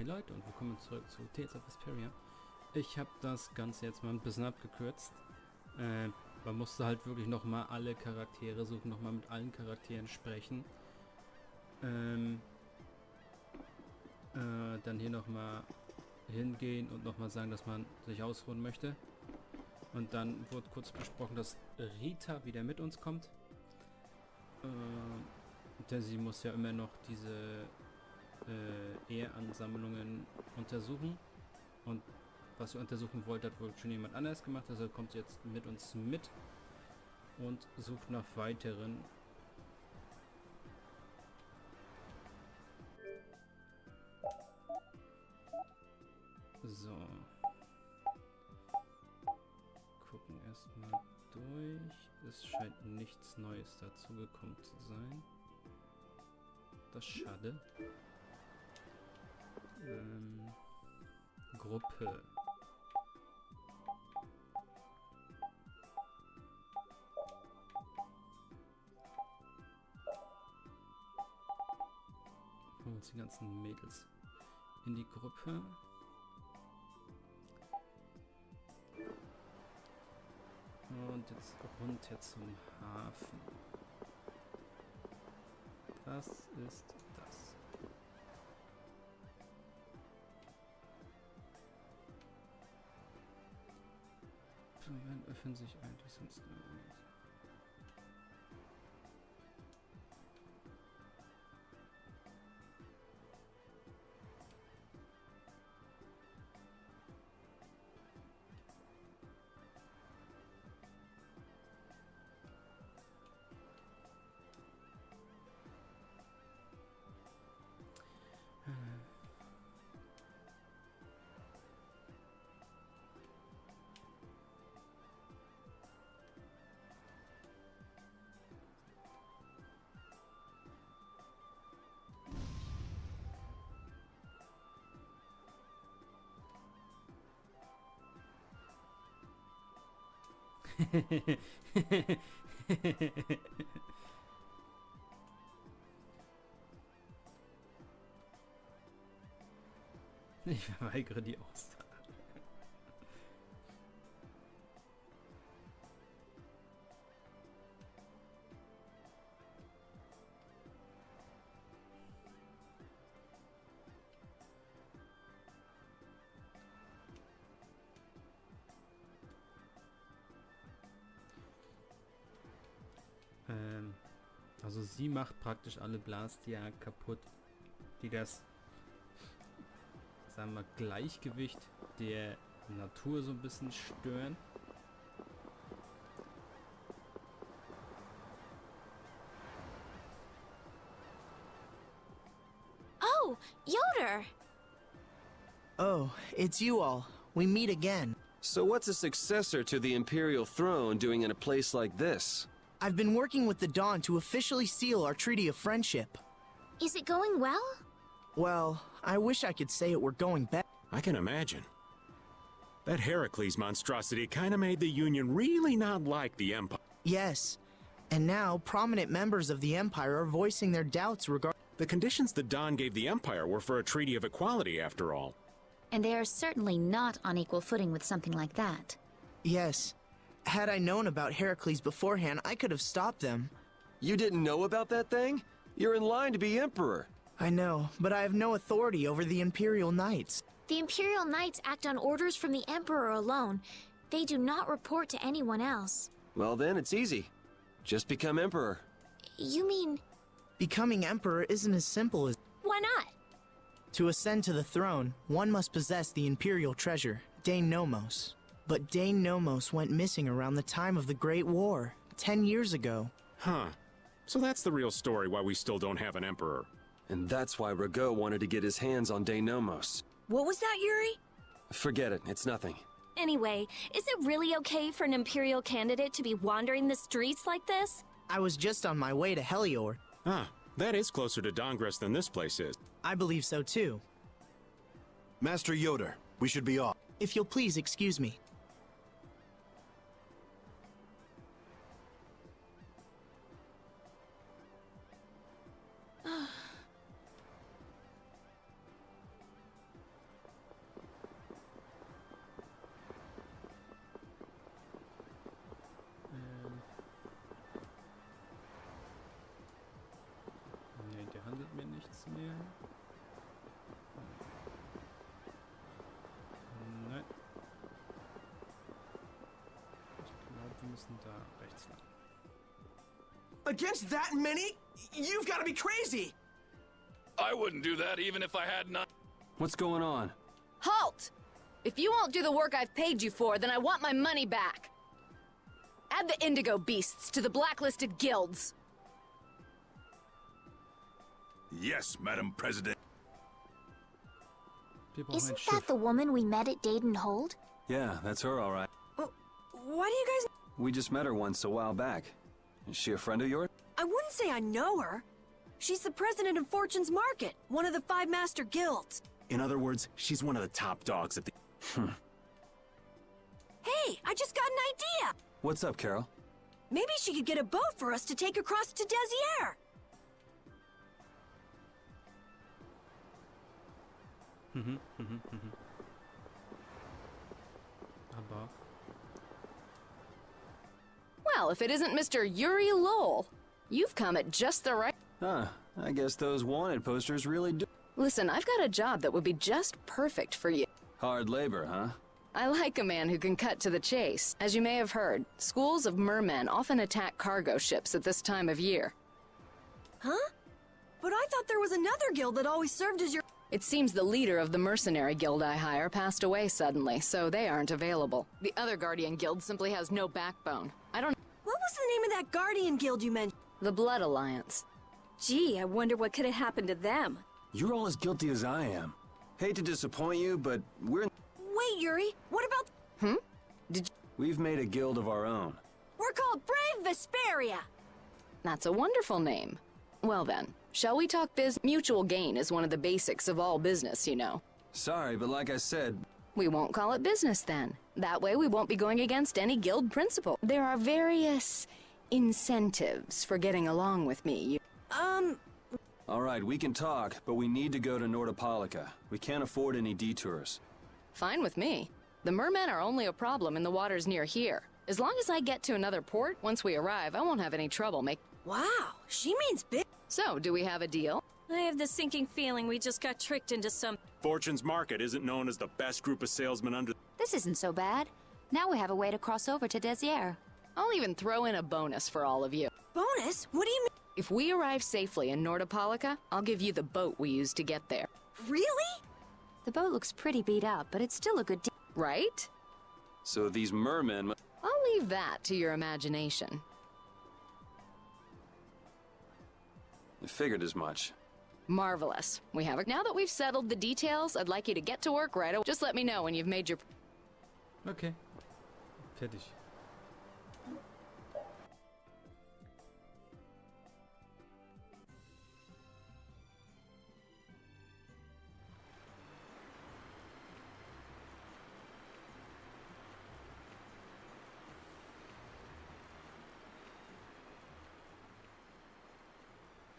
Hi Leute und willkommen zurück zu Vesperia. Ich habe das Ganze jetzt mal ein bisschen abgekürzt. Man musste halt wirklich nochmal alle Charaktere suchen, nochmal mit allen Charakteren sprechen. Dann hier nochmal hingehen und nochmal sagen, dass man sich ausruhen möchte. Und dann wurde kurz besprochen, dass Rita wieder mit uns kommt. Denn sie muss ja immer noch diese Eheansammlungen untersuchen. Und was sie untersuchen wollte, hat wohl schon jemand anders gemacht. Also kommt sie jetzt mit uns mit und sucht nach weiteren. So. Gucken erstmal durch. Es scheint nichts Neues dazugekommen zu sein. Das ist schade. Gruppe. Holen uns die ganzen Mädels in die Gruppe. Und jetzt runter zum Hafen. Das ist das. Wann öffnen sich eigentlich sonst irgendwas? Ich verweigere die Aussage. Also sie macht praktisch alle Blastia kaputt, die das, sagen wir, Gleichgewicht der Natur so ein bisschen stören. Oh, Yoder! Oh, it's you all. We meet again. So what's a successor to the Imperial throne doing in a place like this? I've been working with the Dawn to officially seal our treaty of friendship. Is it going well? Well, I wish I could say it were going better. I can imagine. That Heracles monstrosity kinda made the Union really not like the Empire. Yes, and now prominent members of the Empire are voicing their doubts regarding... The conditions the Dawn gave the Empire were for a treaty of equality, after all. And they are certainly not on equal footing with something like that. Yes. Had I known about Heracles beforehand, I could have stopped them. You didn't know about that thing? You're in line to be Emperor. I know, but I have no authority over the Imperial Knights. The Imperial Knights act on orders from the Emperor alone. They do not report to anyone else. Well then, it's easy. Just become Emperor. You mean... Becoming Emperor isn't as simple as... Why not? To ascend to the throne, one must possess the Imperial treasure, Dane Nomos. But Dane Nomos went missing around the time of the Great War, 10 years ago. Huh. So that's the real story why we still don't have an Emperor. And that's why Rago wanted to get his hands on Denomos. What was that, Yuri? Forget it, it's nothing. Anyway, is it really okay for an Imperial candidate to be wandering the streets like this? I was just on my way to Helior. Ah, that is closer to Dongress than this place is. I believe so too. Master Yoder, we should be off. If you'll please excuse me. müssen da rechts lang. Against that many? You've got to be crazy! I wouldn't do that even if I had not. What's going on? Halt! If you won't do the work I've paid you for, then I want my money back. Add the indigo beasts to the blacklisted guilds. Yes, Madam President. Wir brauchen ein Isn't Schiff. that the woman we met at Dayton Hold? Yeah, that's her, all right. Why do you guys... We just met her once a while back. Is she a friend of yours? I wouldn't say I know her. She's the president of Fortune's Market, one of the 5 master guilds. In other words, she's one of the top dogs at the... Hey, I just got an idea! What's up, Carol? Maybe she could get a boat for us to take across to Desier. Aber Well, if it isn't Mr. Yuri Lowell, you've come at just the right... Huh, I guess those wanted posters really do... Listen, I've got a job that would be just perfect for you. Hard labor, huh? I like a man who can cut to the chase. As you may have heard, schools of mermen often attack cargo ships at this time of year. Huh? But I thought there was another guild that always served as your... It seems the leader of the mercenary guild I hire passed away suddenly, so they aren't available. The other Guardian Guild simply has no backbone. I don't... What was the name of that Guardian Guild you mentioned? The Blood Alliance. Gee, I wonder what could have happened to them. You're all as guilty as I am. Hate to disappoint you, but Wait, Yuri, what about... we've made a guild of our own. We're called Brave Vesperia! That's a wonderful name. Well then, shall we talk Mutual gain is one of the basics of all business, you know. Sorry, but like I said... We won't call it business then. That way we won't be going against any guild principle. There are various incentives for getting along with me. All right, we can talk, but we need to go to Nordopolica. We can't afford any detours. Fine with me. The mermen are only a problem in the waters near here. As long as I get to another port, once we arrive, I won't have any trouble Wow, she means big. So, do we have a deal? I have the sinking feeling we just got tricked into some... Fortune's Market isn't known as the best group of salesmen under... This isn't so bad. Now we have a way to cross over to Desier. I'll even throw in a bonus for all of you. Bonus? What do you mean? If we arrive safely in Nordopolica, I'll give you the boat we used to get there. Really? The boat looks pretty beat up, but it's still a good deal. Right? So these mermen... I'll leave that to your imagination. I figured as much. Marvelous. We have it. Now that we've settled the details, I'd like you to get to work right away. Just let me know when you've made your... okay. Fertig.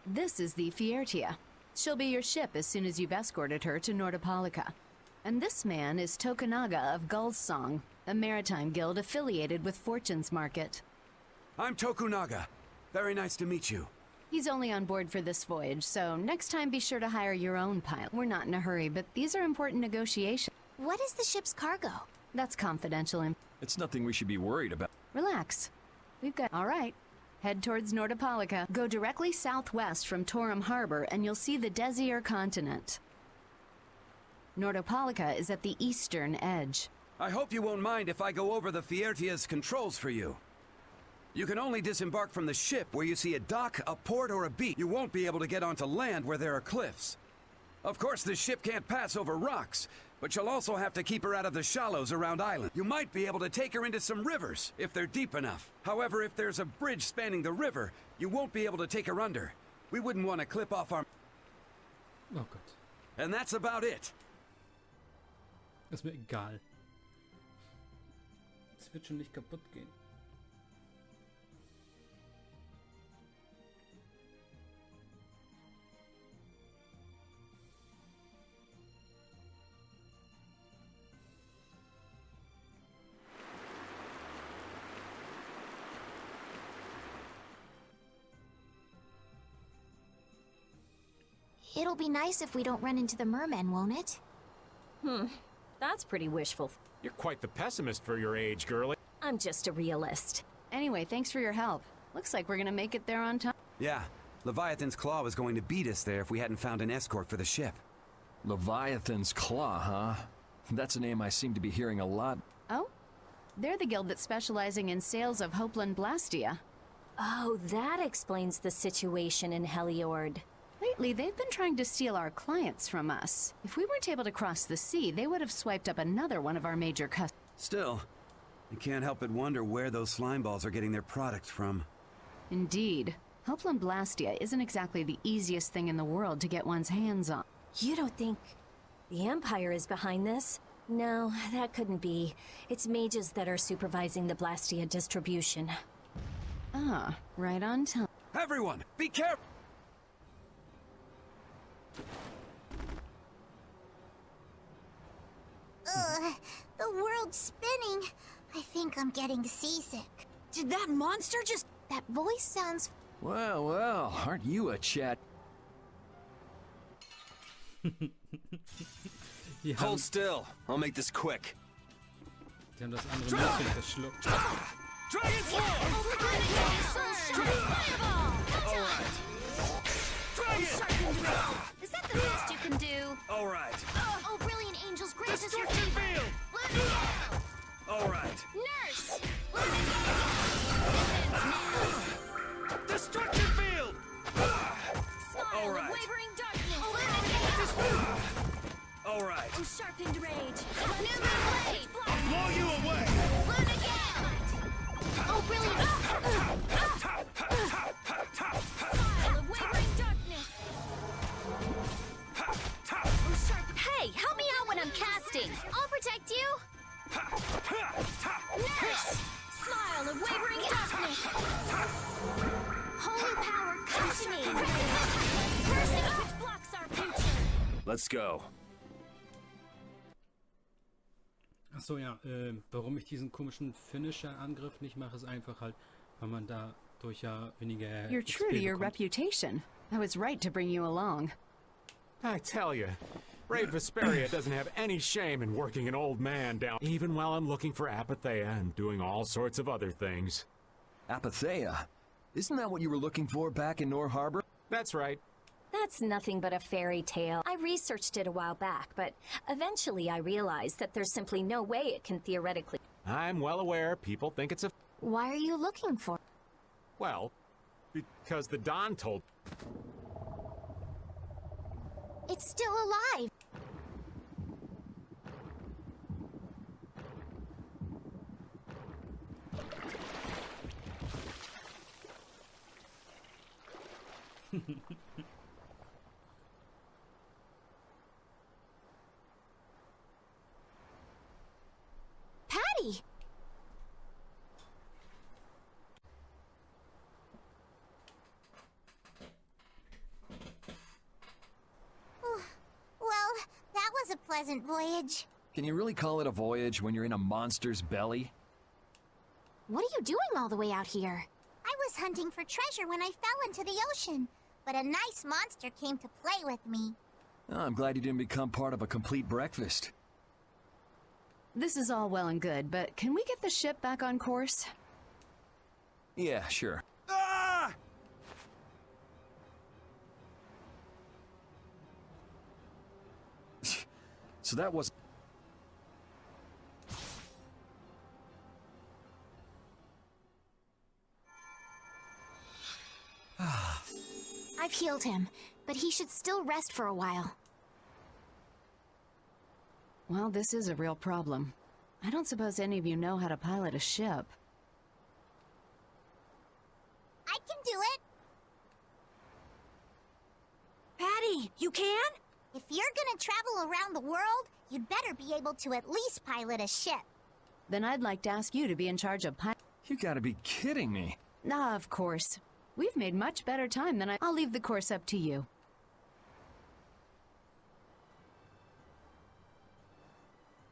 This is the Fiertia. She'll be your ship as soon as you've escorted her to Nordopolica. And this man is Tokunaga of Gull's Song, a maritime guild affiliated with Fortune's Market. I'm Tokunaga. Very nice to meet you. He's only on board for this voyage, so next time be sure to hire your own pilot. We're not in a hurry, but these are important negotiations. What is the ship's cargo? That's confidential. It's nothing we should be worried about. Relax. We've got... All right. Head towards Nordopolica. Go directly southwest from Torum Harbor, and you'll see the Desier continent. Nordopolica is at the eastern edge. I hope you won't mind if I go over the Fiertia's controls for you. You can only disembark from the ship where you see a dock, a port, or a beach. You won't be able to get onto land where there are cliffs. Of course, the ship can't pass over rocks, but you'll also have to keep her out of the shallows around island. You might be able to take her into some rivers, if they're deep enough. However, if there's a bridge spanning the river, you won't be able to take her under. We wouldn't want to clip off our... Oh Gott. And that's about it. Ist mir egal. Es wird schon nicht kaputt gehen. It'll be nice if we don't run into the mermen, won't it? That's pretty wishful. You're quite the pessimist for your age, girlie. I'm just a realist. Anyway, thanks for your help. Looks like we're gonna make it there on time. Yeah, Leviathan's Claw was going to beat us there if we hadn't found an escort for the ship. Leviathan's Claw, huh? That's a name I seem to be hearing a lot. Oh? They're the guild that's specializing in sales of Hopeland Blastia. Oh, that explains the situation in Heliord. Lately, they've been trying to steal our clients from us. If we weren't able to cross the sea, they would have swiped up another one of our major customers. Still, you can't help but wonder where those slime balls are getting their products from. Indeed. Hopeland Blastia isn't exactly the easiest thing in the world to get one's hands on. You don't think the Empire is behind this? No, that couldn't be. It's mages that are supervising the Blastia distribution. Ah, right on time. Everyone, be careful! The world's spinning. I think I'm getting seasick. Did that monster just... That voice sounds... Well, well, aren't you a chat? Hold still. I'll make this quick. Die haben das andere Mädchen verschluckt. Dragon Slayer! Alright. Dragon! Is that the best you can do? Alright. Oh, brilliant angels, grant us your Destruction favor. field! Alright. Nurse! Destruction field! Alright. Wavering darkness. Alright. Oh, sharpened rage. New blade. Blow you away! Learn again. Oh, brilliant. Smile of wavering darkness. Hey, help me out when I'm casting! I'll protect you. Nurse! Smile of wavering darkness. Holy power, come to me. Person which blocks our future. Let's go. Achso, ja, warum ich diesen komischen Finisher-Angriff nicht mache, ist einfach halt, weil man dadurch ja weniger You're true to XP your bekommt. reputation. I was right to bring you along. I tell you, Brave Vesperia doesn't have any shame in working an old man down, even while I'm looking for Apatheia and doing all sorts of other things. Apatheia? Isn't that what you were looking for back in Nor Harbor? That's right. That's nothing but a fairy tale. I researched it a while back, but eventually I realized that there's simply no way it can theoretically... I'm well aware people think it's a... Why are you looking for? Well, because the Don told... It's still alive. Patty! Well, that was a pleasant voyage. Can you really call it a voyage when you're in a monster's belly? What are you doing all the way out here? I was hunting for treasure when I fell into the ocean, but a nice monster came to play with me. Oh, I'm glad you didn't become part of a complete breakfast. This is all well and good, but can we get the ship back on course? Yeah, sure. Ah! So that was... I've healed him, but he should still rest for a while. Well, this is a real problem. I don't suppose any of you know how to pilot a ship. I can do it. Patty, you can? If you're gonna travel around the world, you'd better be able to at least pilot a ship. Then I'd like to ask you to be in charge of You gotta be kidding me. Ah, of course. We've made much better time than I'll leave the course up to you.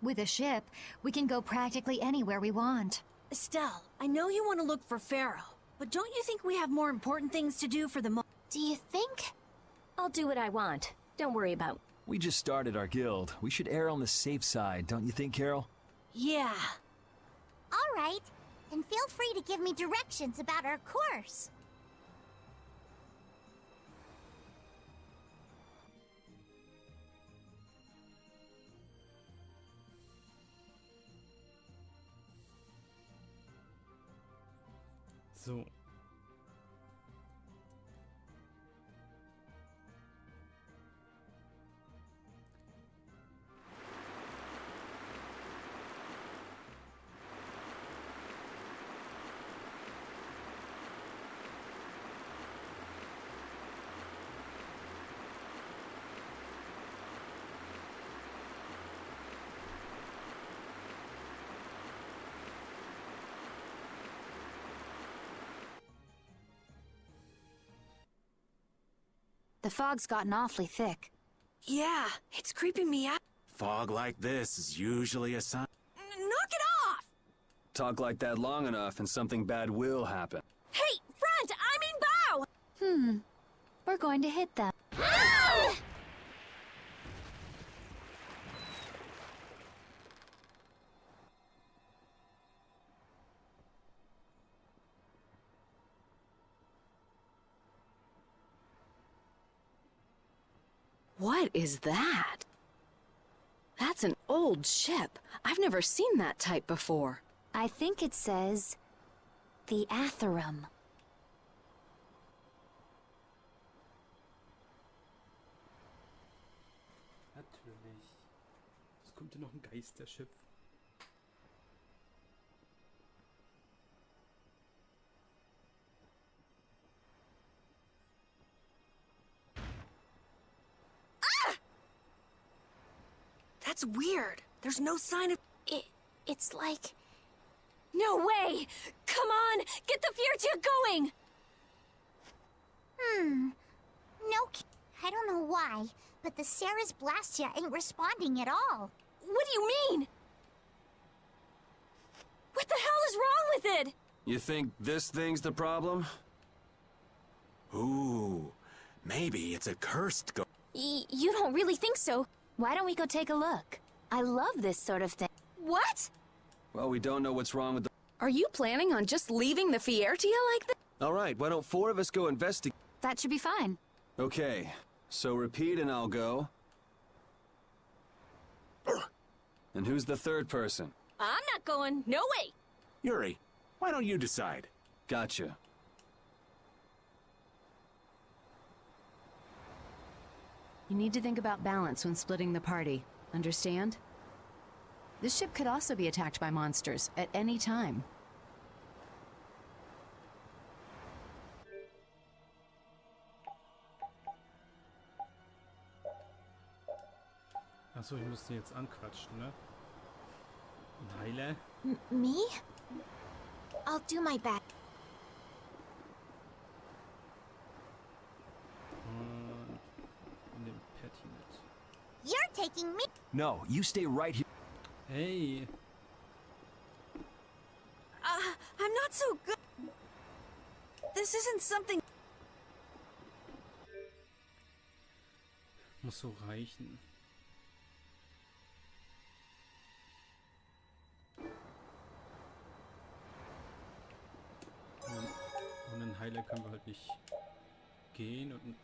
With a ship, we can go practically anywhere we want. Estelle, I know you want to look for Pharaoh, but don't you think we have more important things to do for the moment? Do you think? I'll do what I want. Don't worry about... We just started our guild. We should err on the safe side, don't you think, Carol? Yeah. All right. And feel free to give me directions about our course. So. The fog's gotten awfully thick. Yeah, it's creeping me out. Fog like this is usually a sign. Knock it off! Talk like that long enough and something bad will happen. Hey, front! I mean bow! We're going to hit them. What is that? That's an old ship. I've never seen that type before. I think it says the Atherum. Natürlich. Es kommt ja noch ein Geisterschiff. That's weird. There's no sign of... It's like... No way! Come on! Get the Fiertia going! No, I don't know why, but the Sarah's Blastia ain't responding at all. What do you mean? What the hell is wrong with it? You think this thing's the problem? Ooh, maybe it's a cursed ghost. You don't really think so? Why don't we go take a look? I love this sort of thing. What? Well, we don't know what's wrong with the... Are you planning on just leaving the Fiertia like that? All right, why don't 4 of us go investigate? That should be fine. Okay, so repeat and I'll go. And who's the third person? I'm not going. No way. Yuri, why don't you decide? Gotcha. You need to think about balance when splitting the party. Understand? This ship could also be attacked by monsters at any time. Achso, ich muss die jetzt anquatschen, ne? Heile? Me? I'll do my best. In dem Pertinent. You're taking me. No, you stay right here. Hey! I'm not so good. This isn't something... Muss so reichen. Und einen Heiler können wir halt nicht gehen und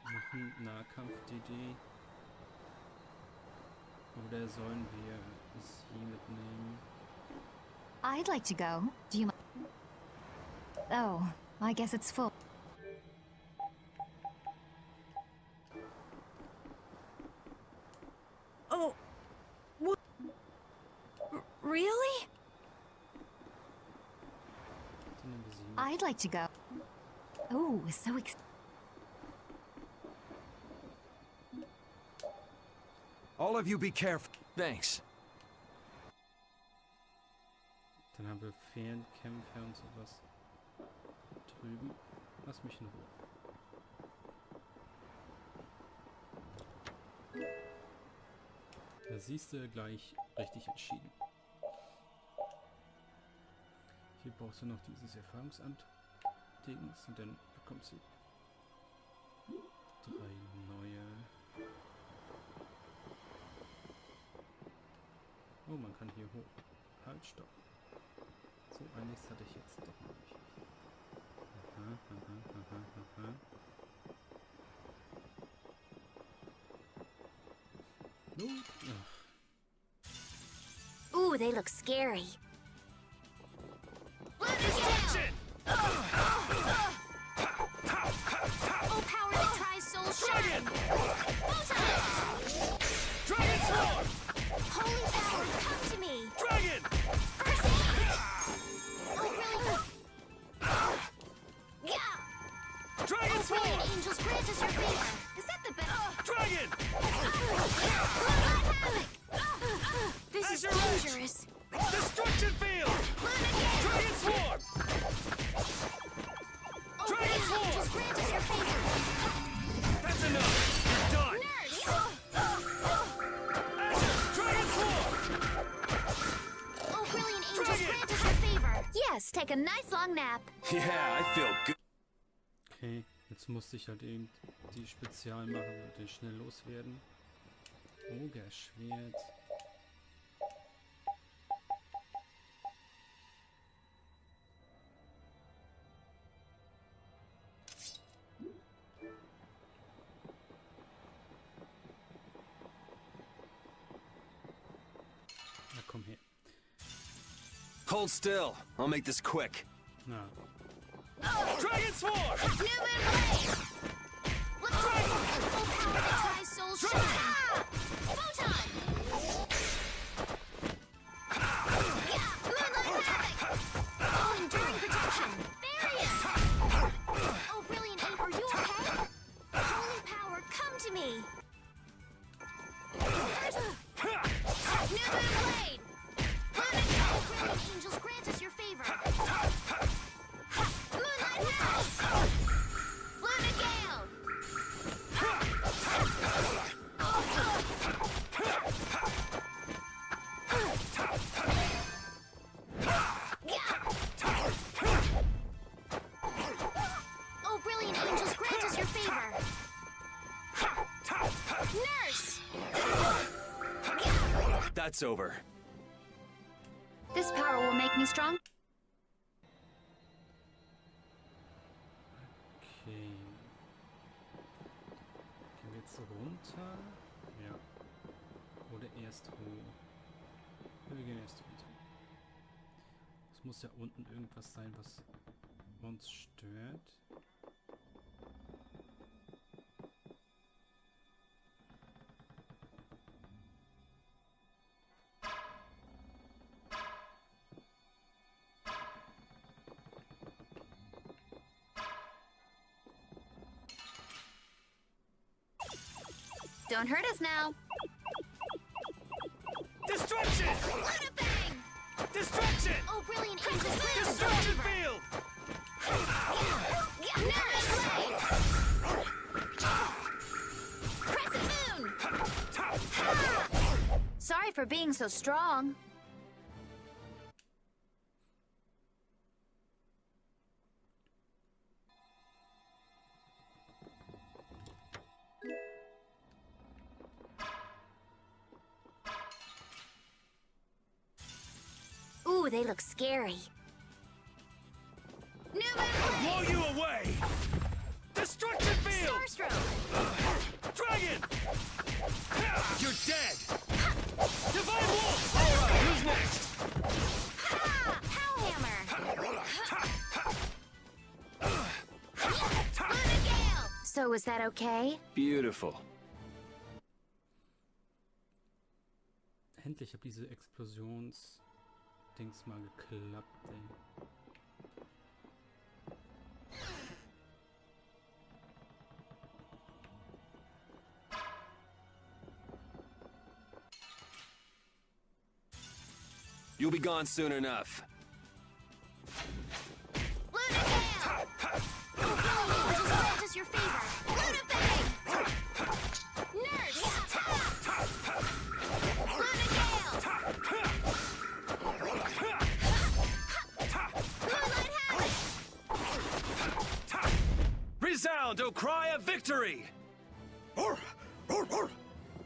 machen Nahkampf-DD. Oder sollen wir sie mitnehmen? I'd like to go. Do you mind? Oh, I guess it's full. Oh... What? Really? Dann nehmen wir sie mit. I'd like to go. Oh, so excited. All of you be careful. Thanks. Dann haben wir Fernkämpfer und sowas. Drüben. Lass mich in Ruhe. Da siehst du gleich richtig entschieden. Hier brauchst du noch dieses Erfahrungsamt-Dings und dann bekommst du 3 neue. Oh, man kann hier hoch. Halt, stopp. So einiges hatte ich jetzt doch noch nicht. Ooh, they look scary. Destruction! Oh, power that tries soul shine! Dragon Sword! Holy power, come to me! Dragon! First oh, really? Yeah! Dragon Sword! Brilliant angels grant us your favor! Is that the best? Dragon! This is Azure Edge! dangerous! Destruction Field! Dragon Sword! Oh, Dragon Sword! angels grant us your favor! That's enough! You're done! Nurse! Dragon Sword! Oh, brilliant angels grant us your favor! Yes, take a nice long nap. Yeah, I feel good. Okay, jetzt musste ich halt eben die Spezial machen und den schnell loswerden. Ogerschwert. Na komm her. Hold still. I'll make this quick. Na. Dragon Sword! Newman Blade! Look Dragon! Full power that tries soul shine! Photon! Moonlight Havoc! Oh, enduring protection! Variant! Oh, brilliant ape, are you okay? Holy power, come to me! Newman Blade! Oh, brilliant angels, grant us your favor! Moonlight House! Luna Gale! Oh, brilliant angels, grant us your favor! Nurse! That's over. This power will make me strong. Okay. Gehen wir jetzt runter? Ja. Oder erst hoch? Ja, wir gehen erst runter. Es muss ja unten irgendwas sein, was uns stört. Don't hurt us now. Destruction! Luna Bang! Destruction! Oh, brilliant angels, grant us your Destruction favor! Field! Nurse Blade! Crescent Moon! Sorry for being so strong. Ooh, they look scary. Newman Blow Blade! you away! Destruction Field! Starstroke! Dragon! You're dead! Divine Wolf! Alright, who's next? Ha! Hellhammer! Luna Gale! So is that okay? Beautiful. Endlich habe diese Explosions-Dings mal geklappt, ey. You'll be gone soon enough. Luna Gale! Oh, brilliant angels, grant us your favor! Luna Bang! Nurse! Luna Gale! Moonlight Havoc! Resound, O cry of victory!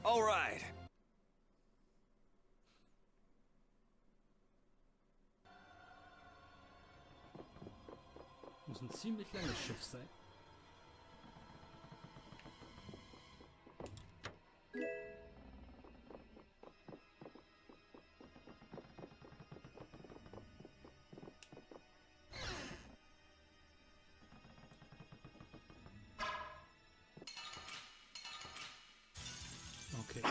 All right. Muss ein ziemlich langes Schiff sein. Okay.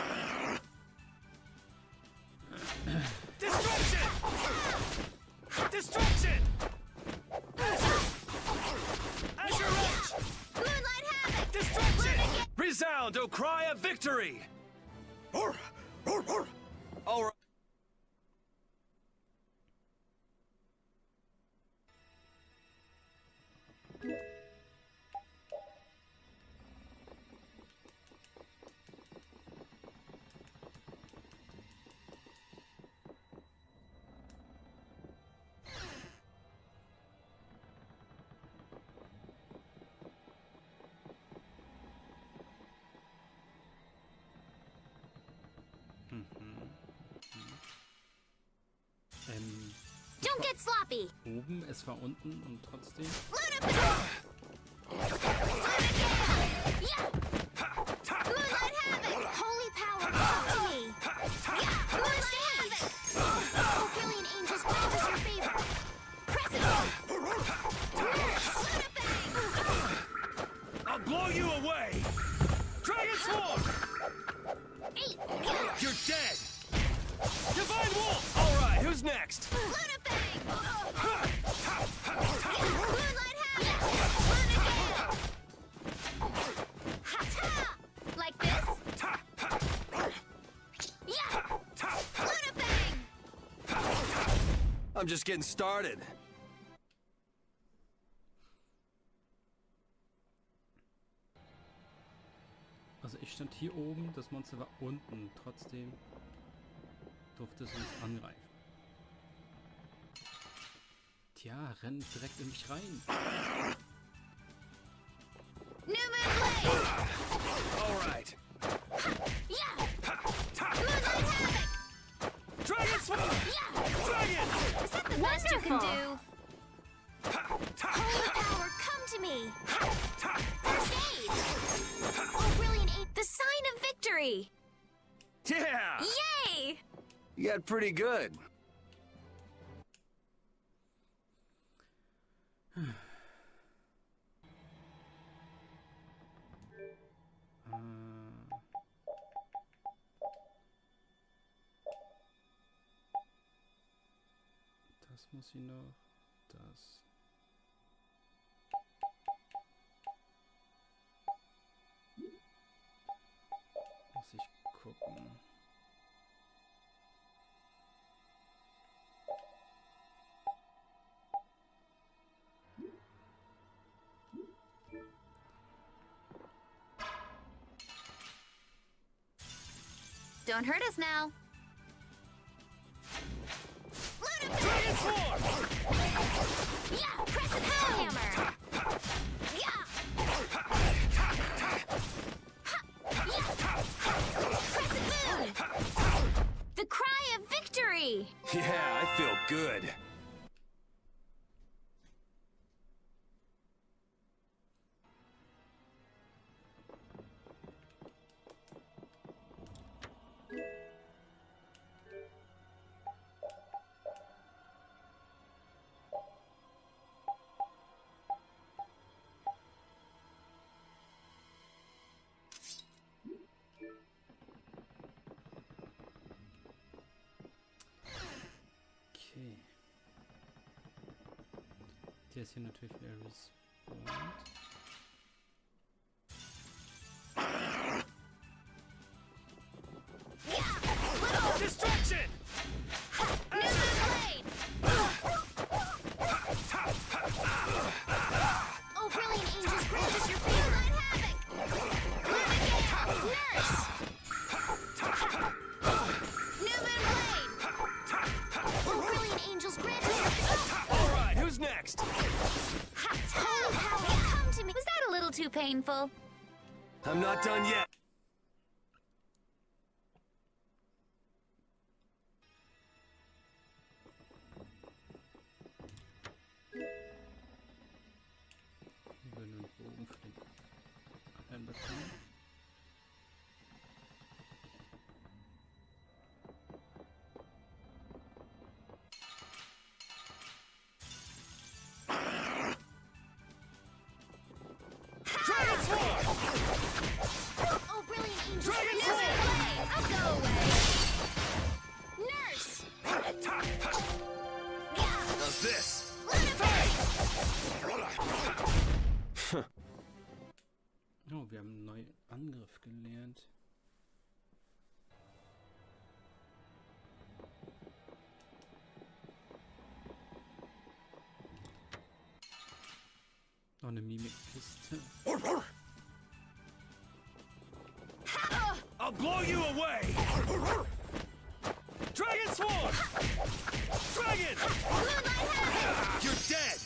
Destruction! Destruction! Azure Rush! Moonlight Havoc! Destruction! Resound, O cry of victory! All right. Don't get sloppy! Oben, es war unten und trotzdem. Moonlight Havoc! Holy power, come to me! Moonlight Havoc! Oh, brilliant angels, grant us your favor! Precedent! I'll blow you away! Dragon Swarm! You're dead! Divine Wolf! All right, who's next? Like this? I'm just getting started. Also ich stand hier oben, das Monster war unten. Trotzdem durfte es uns angreifen. Tja, rennt direkt in mich rein. All right. Dragon Swarm! Dragon! Is that the best you can do? Holy power, come to me! First aid! Oh, brilliant aid! The sign of victory! Yeah! Yay! You got pretty good. Das muss ich noch. Das. Muss ich gucken. Don't hurt us now. Dragon Swarm! Yeah, press the power hammer. Yeah. Crescent moon. The cry of victory. Yeah, I feel good. Der ist hier natürlich wieder respawned. Destruction! Oh, brilliant angels, grant us your favor. Nurse! Newman Blade! Oh, brilliant angels, grant us your favor. All right, who's next? Holy power, come to me. Was that a little too painful? I'm not done yet. Angriff gelernt. Noch eine Mimikkiste. I'll blow you away! Dragon Swarm! Dragon! You're dead!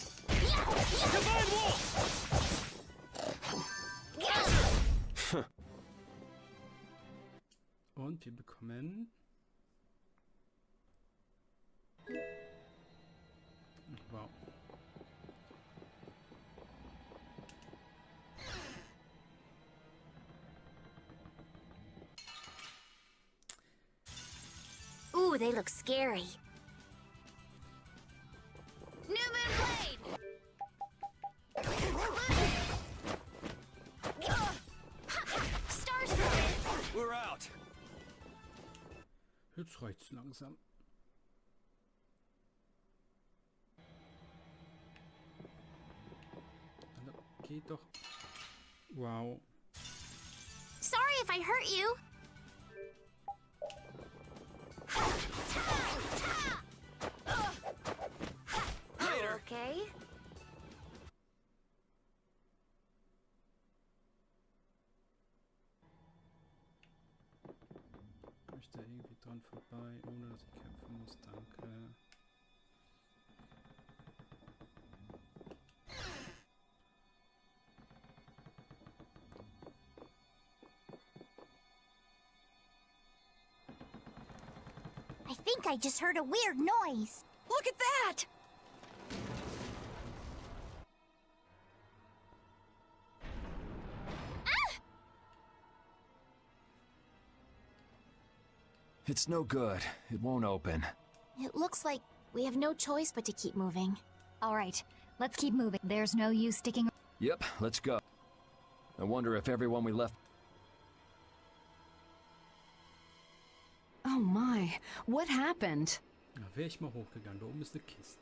Divine Wolf! Und wir bekommen... Wow. Ooh, they look scary. New Moon Blade! Starstruck! We're out. Jetzt reicht's langsam. Geht doch. Wow. Sorry if I hurt you. Later. Okay. Komm ich da irgendwie dran vorbei, ohne dass ich kämpfen muss? Danke. I think I just heard a weird noise. Look at that! It's no good. It won't open. It looks like we have no choice but to keep moving. All right, let's keep moving. There's no use sticking. Yep, let's go. I wonder if everyone we left... Oh my, what happened? Da wäre ich mal hochgegangen. Da oben ist eine Kiste.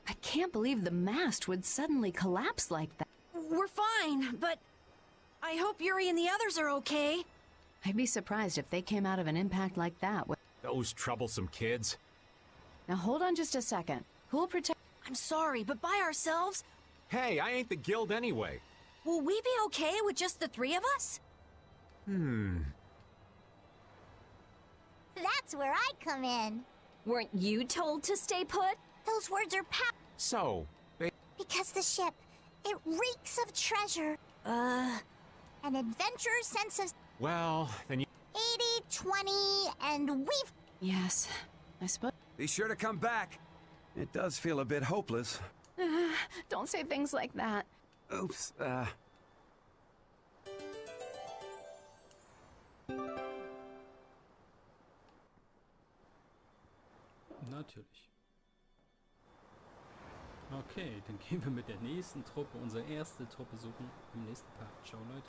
I can't believe the mast would suddenly collapse like that. We're fine, but I hope Yuri and the others are okay. I'd be surprised if they came out of an impact like that. Those troublesome kids. Now hold on just a second. Who'll protect... I'm sorry, but by ourselves? Hey, I ain't the guild anyway. Will we be okay with just the three of us? That's where I come in. Weren't you told to stay put? Those words are So, because the ship, it reeks of treasure. An adventurer's sense of well, then you... 80-20, and we've... Yes, I suppose... Be sure to come back. It does feel a bit hopeless. Don't say things like that. Oops, Natürlich. Okay, dann gehen wir mit der nächsten Truppe, unsere erste Truppe suchen im nächsten Part. Ciao, Leute.